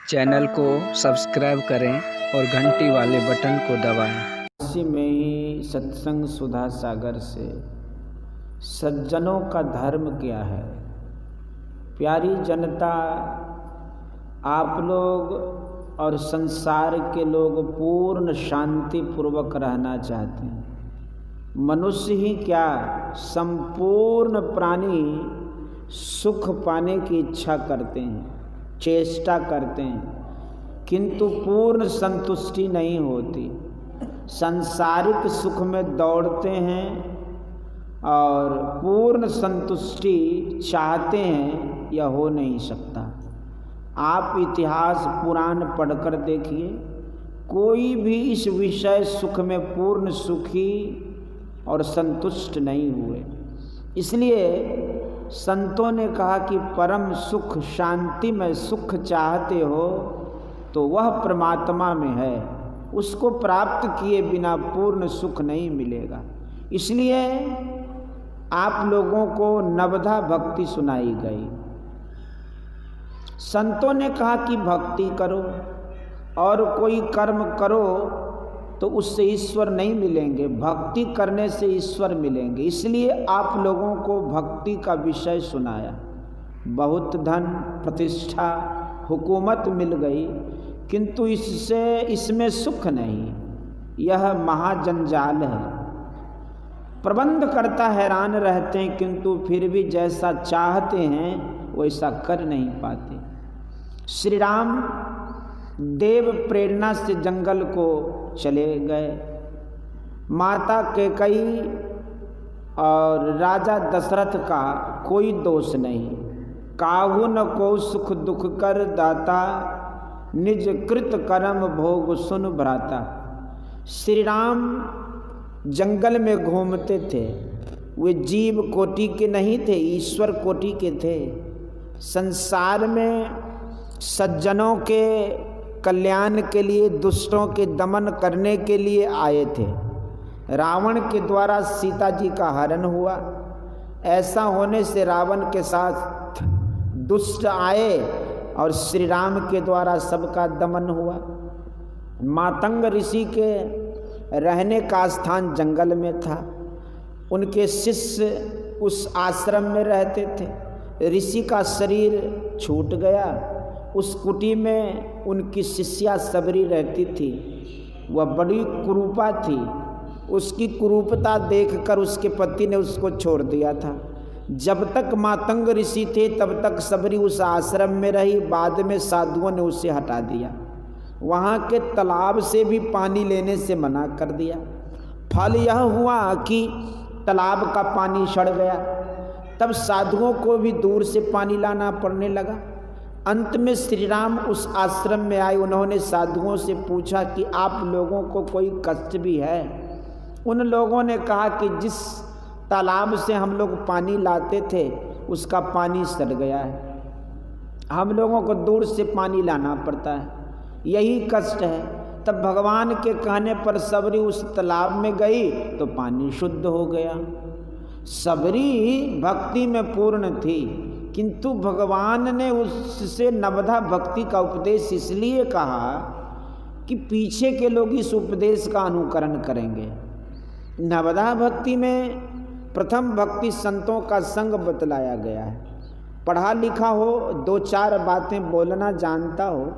Channel को subscribe करें और घंटी वाले बटन को दबाएं। इसी में ही सत्संग सुधा सागर से सज्जनों का धर्म क्या है। प्यारी जनता, आप लोग और संसार के लोग पूर्ण शांति पूर्वक रहना चाहते हैं। मनुष्य ही क्या, संपूर्ण प्राणी सुख पाने की इच्छा करते हैं, चेष्टा करते हैं, किंतु पूर्ण संतुष्टि नहीं होती। सांसारिक सुख में दौड़ते हैं और पूर्ण संतुष्टि चाहते हैं, यह हो नहीं सकता। आप इतिहास पुराण पढ़कर देखिए, कोई भी इस विषय सुख में पूर्ण सुखी और संतुष्ट नहीं हुए। इसलिए संतों ने कहा कि परम सुख, शांति में सुख चाहते हो तो वह परमात्मा में है, उसको प्राप्त किए बिना पूर्ण सुख नहीं मिलेगा। इसलिए आप लोगों को नवधा भक्ति सुनाई गई। संतों ने कहा कि भक्ति करो और कोई कर्म करो तो उससे ईश्वर नहीं मिलेंगे, भक्ति करने से ईश्वर मिलेंगे। इसलिए आप लोगों को भक्ति का विषय सुनाया। बहुत धन, प्रतिष्ठा, हुकूमत मिल गई, किंतु इसमें सुख नहीं। यह महाजंजाल है। प्रबंधकर्ता हैरान रहते हैं, किंतु फिर भी जैसा चाहते हैं वैसा कर नहीं पाते। श्री राम देव प्रेरणा से जंगल को चले गए। माता कैकेयी और राजा दशरथ का कोई दोष नहीं। काहू न को सुख दुख कर दाता, निज कृत कर्म भोग सुन भ्राता। श्री राम जंगल में घूमते थे। वे जीव कोटि के नहीं थे, ईश्वर कोटि के थे। संसार में सज्जनों के कल्याण के लिए, दुष्टों के दमन करने के लिए आए थे। रावण के द्वारा सीता जी का हरण हुआ। ऐसा होने से रावण के साथ दुष्ट आए और श्री राम के द्वारा सबका दमन हुआ। मातंग ऋषि के रहने का स्थान जंगल में था। उनके शिष्य उस आश्रम में रहते थे। ऋषि का शरीर छूट गया। उस कुटी में उनकी शिष्या सबरी रहती थी। वह बड़ी कुरूपा थी। उसकी कुरूपता देखकर उसके पति ने उसको छोड़ दिया था। जब तक मातंग ऋषि थे तब तक सबरी उस आश्रम में रही। बाद में साधुओं ने उसे हटा दिया। वहाँ के तालाब से भी पानी लेने से मना कर दिया। फल यह हुआ कि तालाब का पानी सड़ गया। तब साधुओं को भी दूर से पानी लाना पड़ने लगा। अंत में श्री राम उस आश्रम में आए। उन्होंने साधुओं से पूछा कि आप लोगों को कोई कष्ट भी है? उन लोगों ने कहा कि जिस तालाब से हम लोग पानी लाते थे उसका पानी सड़ गया है, हम लोगों को दूर से पानी लाना पड़ता है, यही कष्ट है। तब भगवान के कहने पर सबरी उस तालाब में गई तो पानी शुद्ध हो गया। सबरी भक्ति में पूर्ण थी, किंतु भगवान ने उससे नवधा भक्ति का उपदेश इसलिए कहा कि पीछे के लोग इस उपदेश का अनुकरण करेंगे। नवधा भक्ति में प्रथम भक्ति संतों का संग बतलाया गया है। पढ़ा लिखा हो, दो चार बातें बोलना जानता हो,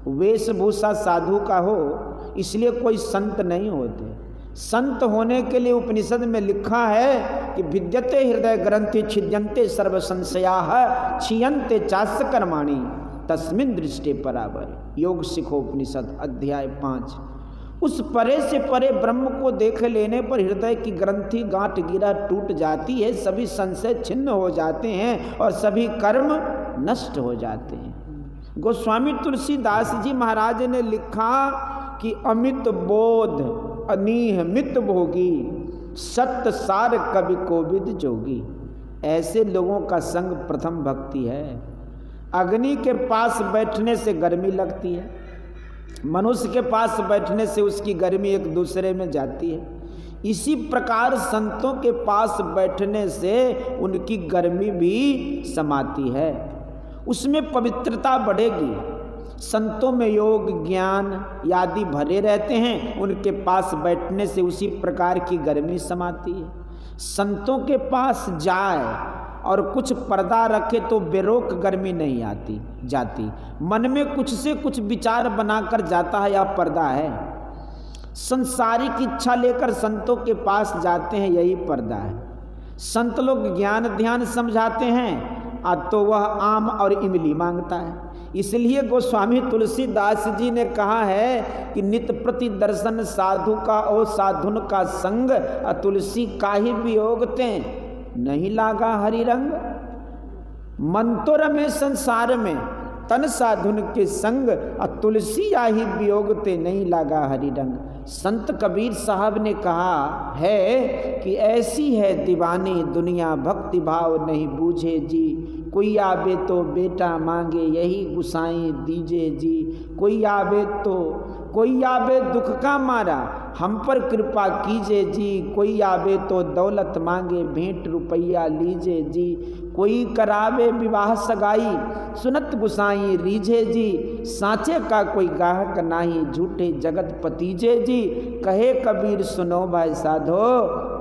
वेशभूषा साधु का हो, इसलिए कोई संत नहीं होते। संत होने के लिए उपनिषद में लिखा है कि विद्यते हृदय ग्रंथि छिद्यन्ते सर्व संशयाः क्षीयन्ते चास्य कर्माणि तस्मिन् दृष्टे परावर। योग सिखो उपनिषद अध्याय 5। उस परे से परे ब्रह्म को देख लेने पर हृदय की ग्रंथि गांठ गिरा टूट जाती है, सभी संशय छिन्न हो जाते हैं और सभी कर्म नष्ट हो जाते हैं। गोस्वामी तुलसीदास जी महाराज ने लिखा कि अमित बोध अनीह मित भोगी, सत्य सार कवि कोविद जोगी। ऐसे लोगों का संग प्रथम भक्ति है। अग्नि के पास बैठने से गर्मी लगती है, मनुष्य के पास बैठने से उसकी गर्मी एक दूसरे में जाती है। इसी प्रकार संतों के पास बैठने से उनकी गर्मी भी समाती है, उसमें पवित्रता बढ़ेगी। संतों में योग ज्ञान आदि भरे रहते हैं, उनके पास बैठने से उसी प्रकार की गर्मी समाती है। संतों के पास जाए और कुछ पर्दा रखे तो बेरोक गर्मी नहीं आती जाती। मन में कुछ से कुछ विचार बनाकर जाता है या पर्दा है। संसारिक इच्छा लेकर संतों के पास जाते हैं, यही पर्दा है। संत लोग ज्ञान ध्यान समझाते हैं तो वह आम और इमली मांगता है। इसलिए गोस्वामी तुलसीदास जी ने कहा है कि नित प्रति दर्शन साधु का और साधुन का संग, तुलसी का ही वियोग ते नहीं लागा हरि रंग। मन तो रमे संसार में तन साधुन के संग, तुलसी आही वियोग ते नहीं लागा हरि रंग। संत कबीर साहब ने कहा है कि ऐसी है दीवानी दुनिया, भक्ति भाव नहीं बूझे जी। कोई आवे तो बेटा मांगे, यही गुसाई दीजे जी। कोई आवे दुख का मारा, हम पर कृपा कीजिए जी। कोई आवे तो दौलत मांगे, भेंट रुपया लीजे जी। कोई करावे विवाह सगाई, सुनत गुसाई रीझे जी। सांचे का कोई गाहक नाही, झूठे जगत पतीजे जी। कहे कबीर सुनो भाई साधो,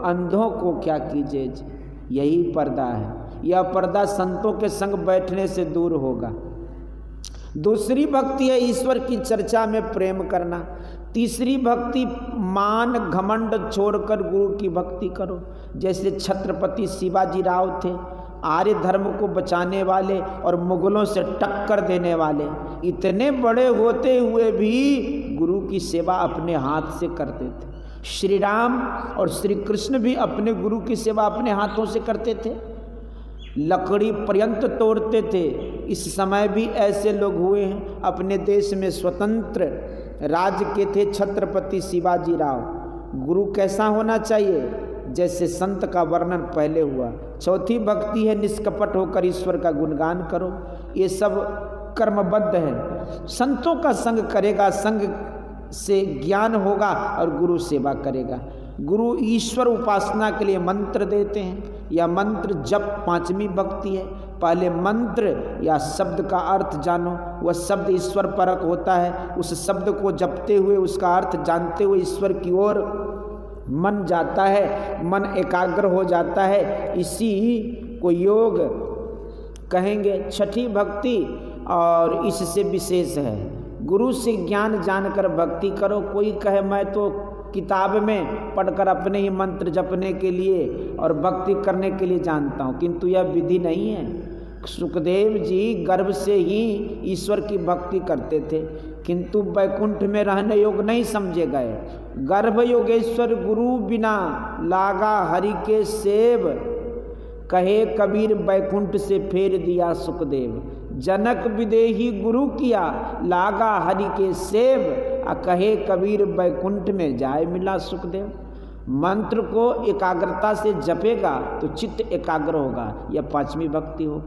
अंधों को क्या कीजिए जी। यही पर्दा है। यह पर्दा संतों के संग बैठने से दूर होगा। दूसरी भक्ति है ईश्वर की चर्चा में प्रेम करना। तीसरी भक्ति मान घमंड छोड़कर गुरु की भक्ति करो। जैसे छत्रपति शिवाजी राव थे, आर्य धर्म को बचाने वाले और मुगलों से टक्कर देने वाले। इतने बड़े होते हुए भी गुरु की सेवा अपने हाथ से करते थे। श्री राम और श्री कृष्ण भी अपने गुरु की सेवा अपने हाथों से करते थे, लकड़ी पर्यंत तोड़ते थे। इस समय भी ऐसे लोग हुए हैं। अपने देश में स्वतंत्र राज्य के थे छत्रपति शिवाजी राव। गुरु कैसा होना चाहिए? जैसे संत का वर्णन पहले हुआ। चौथी भक्ति है निष्कपट होकर ईश्वर का गुणगान करो। ये सब कर्मबद्ध है। संतों का संग करेगा, संग से ज्ञान होगा और गुरु सेवा करेगा। गुरु ईश्वर उपासना के लिए मंत्र देते हैं। यह मंत्र जप पांचवी भक्ति है। पहले मंत्र या शब्द का अर्थ जानो। वह शब्द ईश्वर परक होता है। उस शब्द को जपते हुए उसका अर्थ जानते हुए ईश्वर की ओर मन जाता है, मन एकाग्र हो जाता है। इसी को योग कहेंगे। छठी भक्ति और इससे विशेष है, गुरु से ज्ञान जानकर भक्ति करो। कोई कहे मैं तो किताब में पढ़कर अपने ही मंत्र जपने के लिए और भक्ति करने के लिए जानता हूँ, किंतु यह विधि नहीं है। सुखदेव जी गर्भ से ही ईश्वर की भक्ति करते थे, किंतु वैकुंठ में रहने योग नहीं समझे गए। गर्भ योगेश्वर गुरु बिना लागा हरि के सेव, कहे कबीर वैकुंठ से फेर दिया सुखदेव। जनक विदेही गुरु किया, लागा हरि के सेव, कहे कबीर वैकुंठ में जाए मिला सुखदेव। मंत्र को एकाग्रता से जपेगा तो चित्त एकाग्र होगा। यह पांचवी भक्ति हो।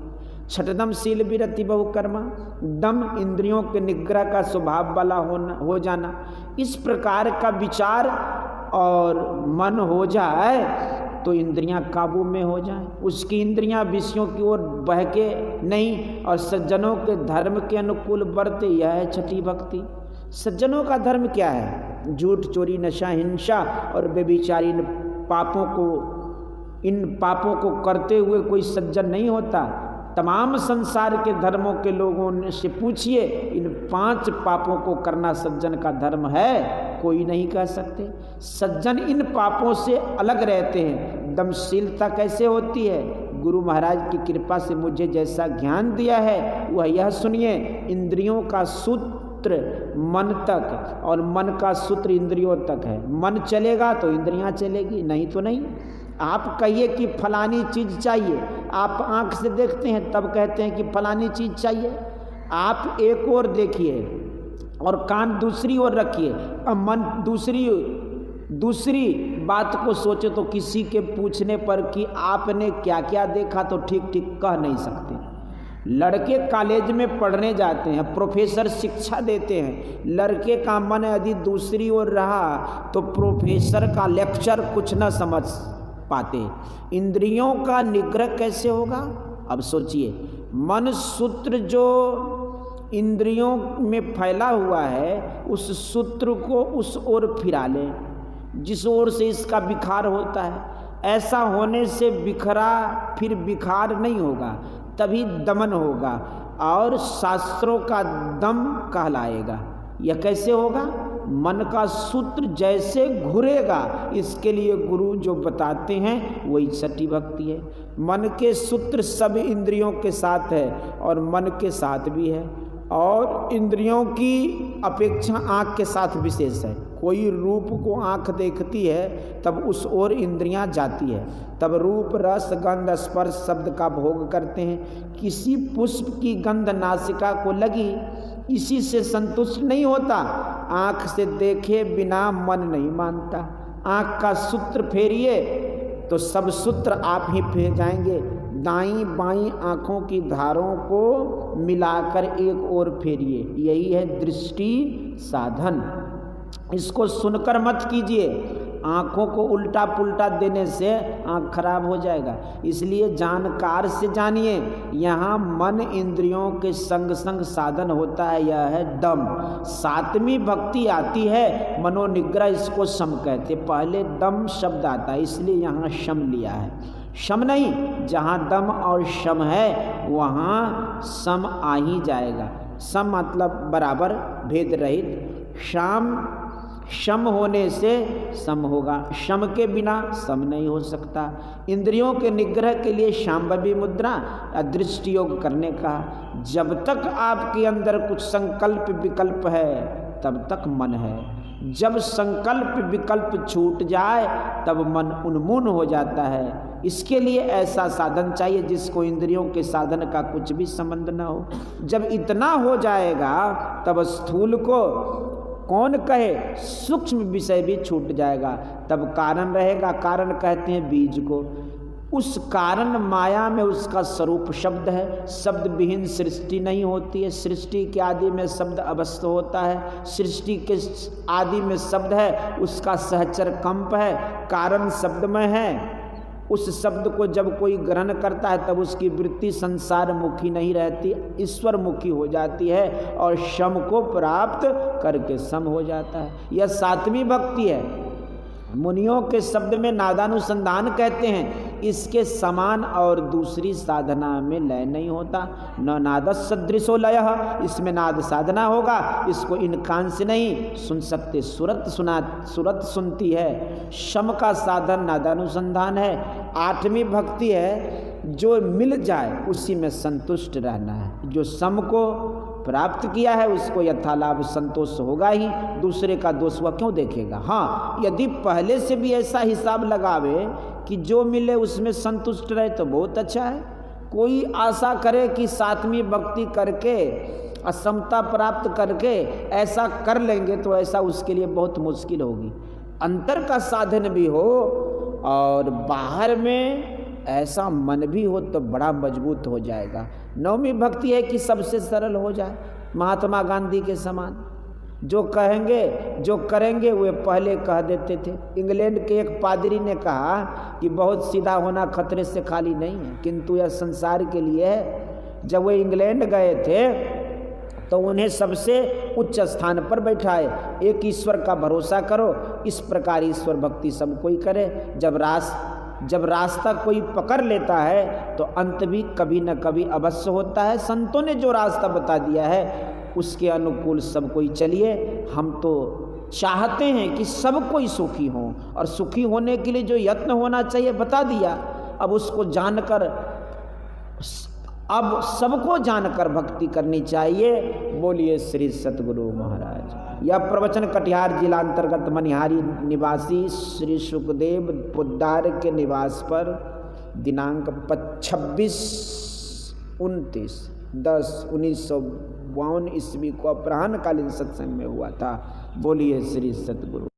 छठदम शील विरति बहुकर्मा, दम इंद्रियों के निग्रह का स्वभाव वाला हो जाना। इस प्रकार का विचार और मन हो जाए तो इंद्रियां काबू में हो जाएं। उसकी इंद्रियां विषयों की ओर बहके नहीं और सज्जनों के धर्म के अनुकूल बरते। यह है छठी भक्ति। सज्जनों का धर्म क्या है? झूठ, चोरी, नशा, हिंसा और व्यभिचारी। इन पापों को करते हुए कोई सज्जन नहीं होता। तमाम संसार के धर्मों के लोगों से पूछिए, इन 5 पापों को करना सज्जन का धर्म है? कोई नहीं कह सकते। सज्जन इन पापों से अलग रहते हैं। दमशीलता कैसे होती है? गुरु महाराज की कृपा से मुझे जैसा ज्ञान दिया है वह यह सुनिए। इंद्रियों का सूत्र मन तक और मन का सूत्र इंद्रियों तक है। मन चलेगा तो इंद्रियां चलेगी, नहीं तो नहीं। आप कहिए कि फलानी चीज़ चाहिए, आप आंख से देखते हैं तब कहते हैं कि फलानी चीज़ चाहिए। आप एक ओर देखिए और कान दूसरी ओर रखिए, अब मन दूसरी बात को सोचे तो किसी के पूछने पर कि आपने क्या क्या देखा तो ठीक ठीक कह नहीं सकते। लड़के कॉलेज में पढ़ने जाते हैं, प्रोफेसर शिक्षा देते हैं, लड़के का मन यदि दूसरी ओर रहा तो प्रोफेसर का लेक्चर कुछ न समझ पाते। इंद्रियों का निग्रह कैसे होगा? अब सोचिए, मन सूत्र जो इंद्रियों में फैला हुआ है उस सूत्र को उस ओर फिरा ले जिस ओर से इसका विखार होता है। ऐसा होने से बिखरा फिर विखार नहीं होगा, तभी दमन होगा और शास्त्रों का दम कहलाएगा। यह कैसे होगा? मन का सूत्र जैसे घुरेगा, इसके लिए गुरु जो बताते हैं वही सटी भक्ति है। मन के सूत्र सब इंद्रियों के साथ है और मन के साथ भी है, और इंद्रियों की अपेक्षा आँख के साथ विशेष है। कोई रूप को आँख देखती है तब उस ओर इंद्रियां जाती है, तब रूप रस गंध स्पर्श शब्द का भोग करते हैं। किसी पुष्प की गंध नासिका को लगी, इसी से संतुष्ट नहीं होता, आँख से देखे बिना मन नहीं मानता। आँख का सूत्र फेरिए तो सब सूत्र आप ही फेर जाएंगे। दाईं बाईं आँखों की धारों को मिलाकर एक ओर फेरिए, यही है दृष्टि साधन। इसको सुनकर मत कीजिए, आँखों को उल्टा पुल्टा देने से आँख खराब हो जाएगा। इसलिए जानकार से जानिए। यहाँ मन इंद्रियों के संग संग साधन होता है, यह है दम। सातवीं भक्ति आती है मनोनिग्रह, इसको शम कहते। पहले दम शब्द आता है, इसलिए यहाँ शम लिया है। शम नहीं, जहाँ दम और शम है वहाँ सम आ ही जाएगा। सम मतलब बराबर, भेद रहित। शम होने से सम होगा, शम के बिना सम नहीं हो सकता। इंद्रियों के निग्रह के लिए शांभवी मुद्रा दृष्टि योग करने का। जब तक आपके अंदर कुछ संकल्प विकल्प है तब तक मन है। जब संकल्प विकल्प छूट जाए तब मन उन्मून हो जाता है। इसके लिए ऐसा साधन चाहिए जिसको इंद्रियों के साधन का कुछ भी संबंध न हो। जब इतना हो जाएगा तब स्थूल को कौन कहे, सूक्ष्म विषय भी छूट जाएगा। तब कारण रहेगा, कारण कहते हैं बीज को। उस कारण माया में उसका स्वरूप शब्द है। शब्द विहीन सृष्टि नहीं होती है। सृष्टि के आदि में शब्द अवश्य होता है। सृष्टि के आदि में शब्द है, उसका सहचर कंप है, कारण शब्द में है। उस शब्द को जब कोई ग्रहण करता है तब उसकी वृत्ति संसार मुखी नहीं रहती, ईश्वर मुखी हो जाती है और शम को प्राप्त करके सम हो जाता है। यह सातवीं भक्ति है। मुनियों के शब्द में नादानुसंधान कहते हैं। इसके समान और दूसरी साधना में लय नहीं होता। न नादस सदृशो लय, इसमें नाद साधना होगा। इसको इन कान से नहीं सुन सकते, सुरत सुनती है। शम का साधन नादानुसंधान है। आठवीं भक्ति है जो मिल जाए उसी में संतुष्ट रहना है। जो सम को प्राप्त किया है उसको यथालाभ संतोष होगा ही, दूसरे का दोष वह क्यों देखेगा। हाँ, यदि पहले से भी ऐसा हिसाब लगावे कि जो मिले उसमें संतुष्ट रहे तो बहुत अच्छा है। कोई आशा करे कि सातवीं भक्ति करके असमता प्राप्त करके ऐसा कर लेंगे तो ऐसा उसके लिए बहुत मुश्किल होगी। अंतर का साधन भी हो और बाहर में ऐसा मन भी हो तो बड़ा मजबूत हो जाएगा। नौवीं भक्ति है कि सबसे सरल हो जाए, महात्मा गांधी के समान। जो कहेंगे जो करेंगे वे पहले कह देते थे। इंग्लैंड के एक पादरी ने कहा कि बहुत सीधा होना खतरे से खाली नहीं है, किंतु यह संसार के लिए है। जब वे इंग्लैंड गए थे तो उन्हें सबसे उच्च स्थान पर बैठाए। एक ईश्वर का भरोसा करो, इस प्रकार ईश्वर भक्ति सब कोई करे। जब रास्ता कोई पकड़ लेता है तो अंत भी कभी न कभी अवश्य होता है। संतों ने जो रास्ता बता दिया है उसके अनुकूल सब कोई चलिए। हम तो चाहते हैं कि सब कोई सुखी हो, और सुखी होने के लिए जो यत्न होना चाहिए बता दिया। अब उसको जानकर, अब सबको जानकर भक्ति करनी चाहिए। बोलिए श्री सतगुरु महाराज। यह प्रवचन कटिहार जिला अंतर्गत मनिहारी निवासी श्री सुखदेव पोद्दार के निवास पर दिनांक 26/29/1952 ईस्वी को अपराह्नकालीन सत्संग में हुआ था। बोलिए श्री सतगुरु।